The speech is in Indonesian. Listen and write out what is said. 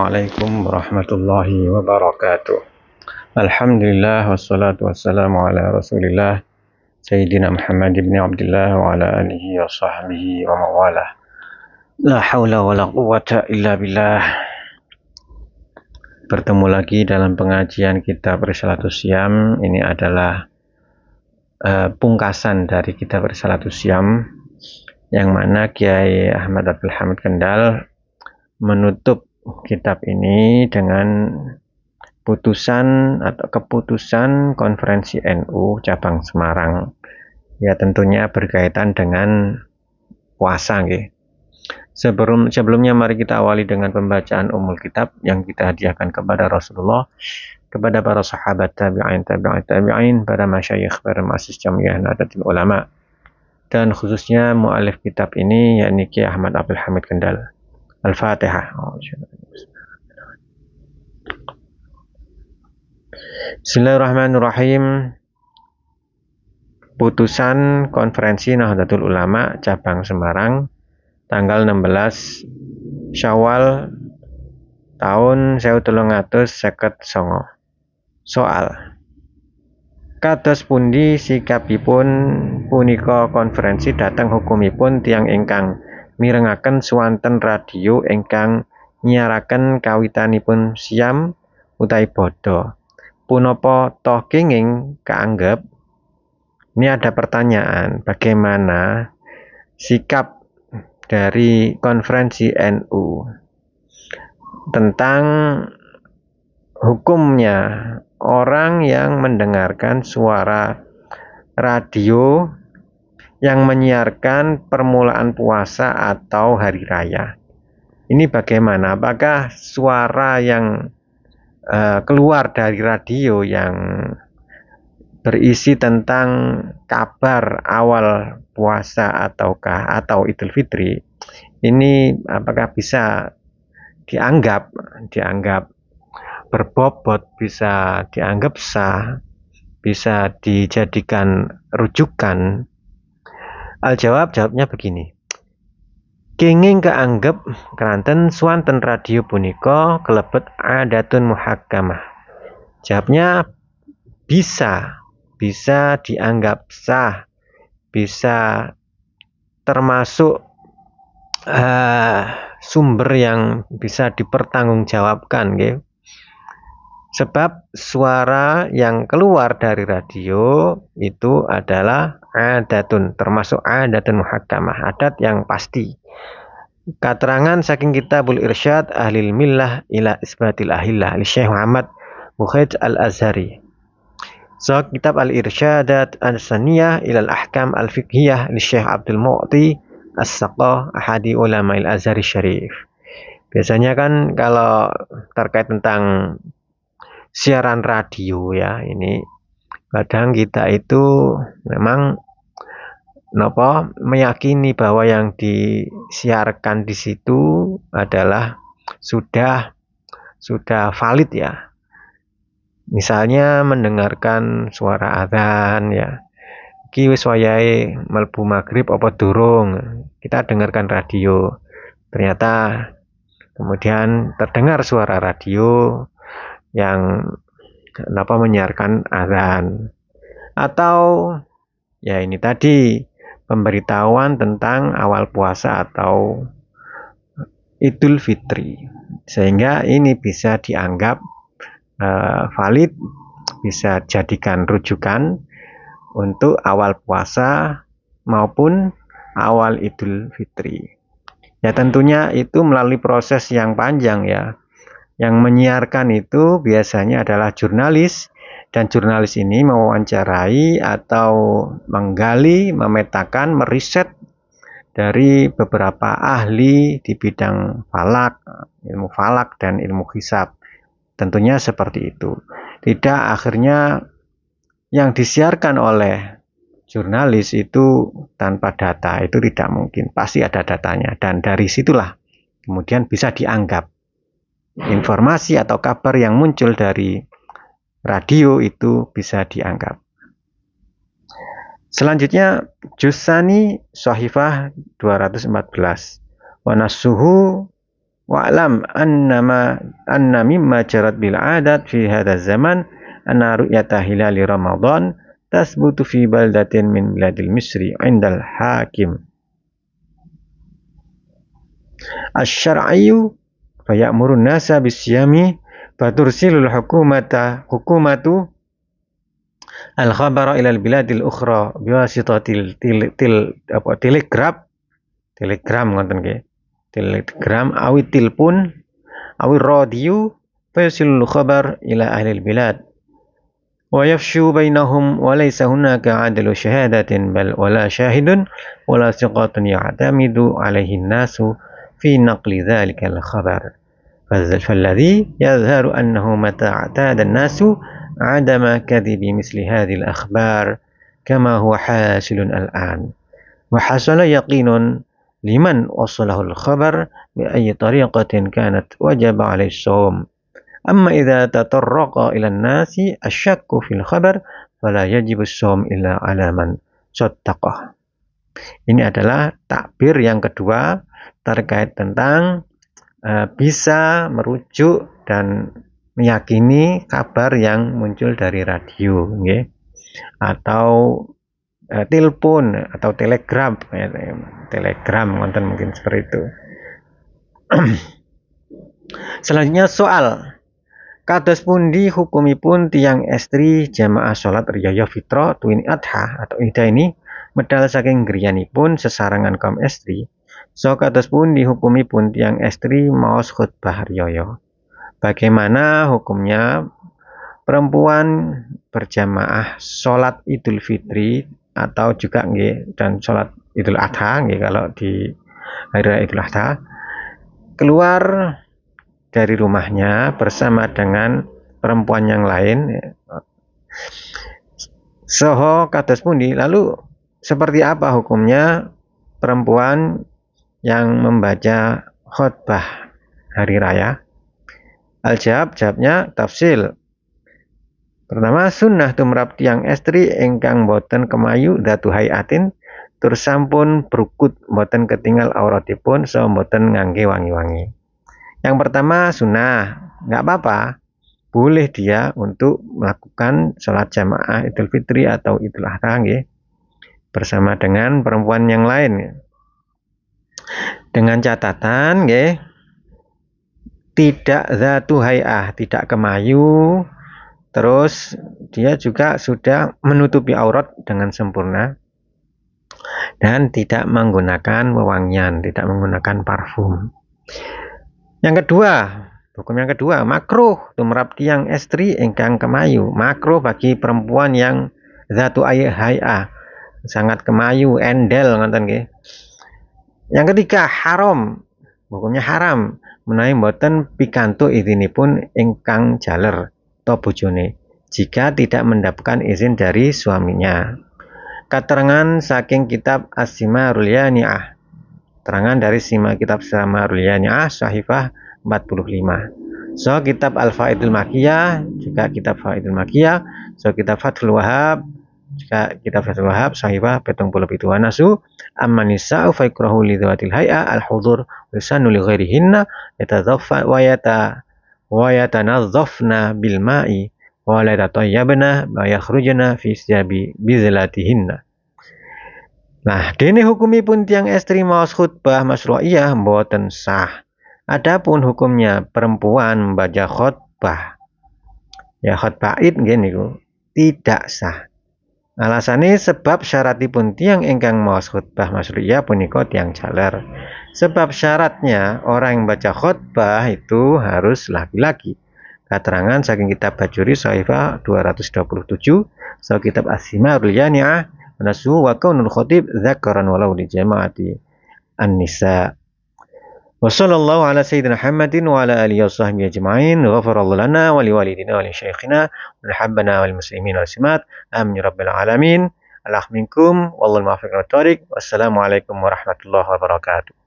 Assalamualaikum warahmatullahi wabarakatuh. Alhamdulillah wassalatu wassalamu ala Rasulillah Sayyidina Muhammad ibn Abdullah wa ala alihi wa sahbihi wa mawalah. La haula wa la quwwata illa billah. Bertemu lagi dalam pengajian kitab Risalatus Syam. Ini adalah pungkasan dari kitab Risalatus Syam, yang mana Kiai Ahmad Abdul Hamid Kendal menutup kitab ini dengan putusan atau keputusan Konferensi NU Cabang Semarang. Ya, tentunya berkaitan dengan puasa nggih. Sebelumnya mari kita awali dengan pembacaan umul kitab yang kita hadiahkan kepada Rasulullah, kepada para sahabat tabi'in, para masyayikh, para muassis Jamiah Nahdlatul Ulama, dan khususnya mu'alif kitab ini yakni Kiai Ahmad Abdul Hamid Kendal. Al-Fatihah. Bismillahirrahmanirrahim. Putusan Konferensi Nahdlatul Ulama Cabang Semarang tanggal 16 Syawal tahun 1359. Soal: kados pundi sikapipun punika konferensi dhateng hukumipun tiyang ingkang mirengaken swanten radio ingkang nyiaraken kawitanipun siam utawi bodho? Punapa toh kenging kaanggep? Ini ada pertanyaan, bagaimana sikap dari konferensi NU tentang hukumnya orang yang mendengarkan suara radio yang menyiarkan permulaan puasa atau hari raya. Ini bagaimana? Apakah suara yang keluar dari radio yang berisi tentang kabar awal puasa atau Idul Fitri ini apakah bisa dianggap berbobot, bisa dianggap sah, bisa dijadikan rujukan? Jawabnya begini. Kenging kaanggep keranten swanten radio punika kelebet adatun muhakkamah. Jawabnya bisa dianggap sah, bisa termasuk sumber yang bisa dipertanggungjawabkan, nggih. Sebab suara yang keluar dari radio itu adalah adatun, termasuk adatun muhakkamah, adat yang pasti. Keterangan saking Kitabul Irsyad Ahlil Millah ila Isbatil Ahillah li Syekh Muhammad Mukhid Al-Azhari. So, kitab Al-Irsyadat Al-Saniyah ila Al-Ahkam Al-Fiqhiyah li Syekh Abdul Mu'ti As-Saqah ahadi ulama Al-Azhari Syarif. Biasanya kan kalau terkait tentang siaran radio ya, ini kadang kita itu memang meyakini bahwa yang disiarkan di situ adalah sudah valid ya. Misalnya mendengarkan suara adzan ya. Iki wis wayahe mlebu maghrib apa durung? Kita dengarkan radio. Ternyata kemudian terdengar suara radio yang menyiarkan adzan. Atau ya ini tadi pemberitahuan tentang awal puasa atau Idul Fitri. Sehingga ini bisa dianggap valid, bisa jadikan rujukan untuk awal puasa maupun awal Idul Fitri. Ya tentunya itu melalui proses yang panjang ya. Yang menyiarkan itu biasanya adalah jurnalis, dan jurnalis ini mewawancarai atau menggali, memetakan, meriset dari beberapa ahli di bidang ilmu falak dan ilmu hisab. Tentunya seperti itu. Tidak akhirnya yang disiarkan oleh jurnalis itu tanpa data, itu tidak mungkin. Pasti ada datanya, dan dari situlah kemudian bisa dianggap informasi atau kabar yang muncul dari radio itu bisa dianggap. Selanjutnya Juz Tsani Shahifah 214. Wa nasuhu wa'lam anna mimma jarat bil adat fi hadha zaman anna ru'yata hilali Ramadan tasbutu fi baldatin min biladil Misri 'indal hakim asy-syar'iyyu fayamurun nasa bisyami fatursilul hukumatu al-khabara ilal biladil ukhra biwasitatil telegram ngoten nggih. Telegram awi tilpun awi radio fayasilul khabar ila ahlil bilad wa yafshu bainahum wa laysa hunaka adalu syahadatin bal wala syahidun wala siqatun ya'tamidu alaihi nasu fi naqli dhalikal khabar. فالذي يظهر أنه متى اعتاد الناس عدم كذب مثل هذه الأخبار كما هو حاصل الآن وحصل يقين لمن وصله الخبر بأي طريقة كانت وجب عليه الصوم أما إذا تطرق إلى الناس الشك في الخبر فلا يجب الصوم إلا على من صدقه. Ini adalah takbir yang kedua terkait tentang bisa merujuk dan meyakini kabar yang muncul dari radio, okay? Atau telepon atau telegram ngonten mungkin seperti itu. Selanjutnya soal kados pundi hukumipun tiang estri jamaah salat riyaya fitrah tuwin adha atau ida ini medal saking griyanipun sesarengan kaum estri. So kados pundi hukumipun tiang estri maos khutbah riyaya. Bagaimana hukumnya perempuan berjamaah sholat Idul Fitri atau juga nggih dan sholat Idul Adha nggih kalau di hari raya Idul Adha keluar dari rumahnya bersama dengan perempuan yang lain. Soho kados pundi, lalu seperti apa hukumnya perempuan yang membaca khutbah hari raya? Jawabnya tafsil. Pertama, sunnah tumrap tiang estri ingkang boten kemayu datu hayatin tur sampun brukut boten ketinggal auratipun so boten ngangge wangi-wangi. Yang pertama sunnah, nggak apa-apa, boleh dia untuk melakukan sholat jamaah Idul Fitri atau Idul Adha bersama dengan perempuan yang lain. Dengan catatan tidak zatu hay'ah, tidak kemayu, terus dia juga sudah menutupi aurat dengan sempurna dan tidak menggunakan wewangian, tidak menggunakan parfum. Yang kedua, hukum yang kedua, makruh tumrap tiang estri ingkang kemayu. Makruh bagi perempuan yang zatu hay'ah, sangat kemayu, endel ngoten nggih. Yang ketiga, haram. Hukumnya haram menawi mboten pikantuk izinipun ingkang jaler atau bojone jika tidak mendapatkan izin dari suaminya. Keterangan saking kitab As-Simarul Yani'ah. Terangan dari kitab Simarul Yani'ah sahifah 45. So kitab Al-Faidul Makkiyah juga kitab Faidul Makkiyah. So kitab Fathul Wahhab juga kitab Fathul Wahhab sahifah 77 nasu amma nisa'u fa ikrahu li dhawatil hay'a al-hudur lisanu li ghairihinna yatadhaffa wa yatanazzafna bil ma'i wa la tatayyabna wa yakhrujna fi siyabi bizlatihinna. Nah, dene hukumipun tiang estri maos khutbah masyru'iyah mboten sah. Adapun hukumnya perempuan membaca khutbah khutbah Id nggih niku tidak sah. Alasannya sebab syaratipun tiang ingkang maos khutbah masyru'iyah punika tiang jaler. Sebab syaratnya orang yang baca khutbah itu harus laki-laki. Keterangan saking kitab Bajuri sahifah 227, so kitab As-Simarul Yani'ah nasu wa kaunul khatib dzakaran walau li jama'ati an-nisa. Wa sallallahu ala sayyidina Muhammadin wa ala alihi wa sahbihi ajma'in. Ghafarallahu lana wa liwalidina wa li syaikhina wa habbana wal muslimin wal muslimat. Amin ya rabbal alamin. Alhamdulillah minkum wallahul muwaffiq ila thoriq. Wassalamualaikum warahmatullahi wabarakatuh.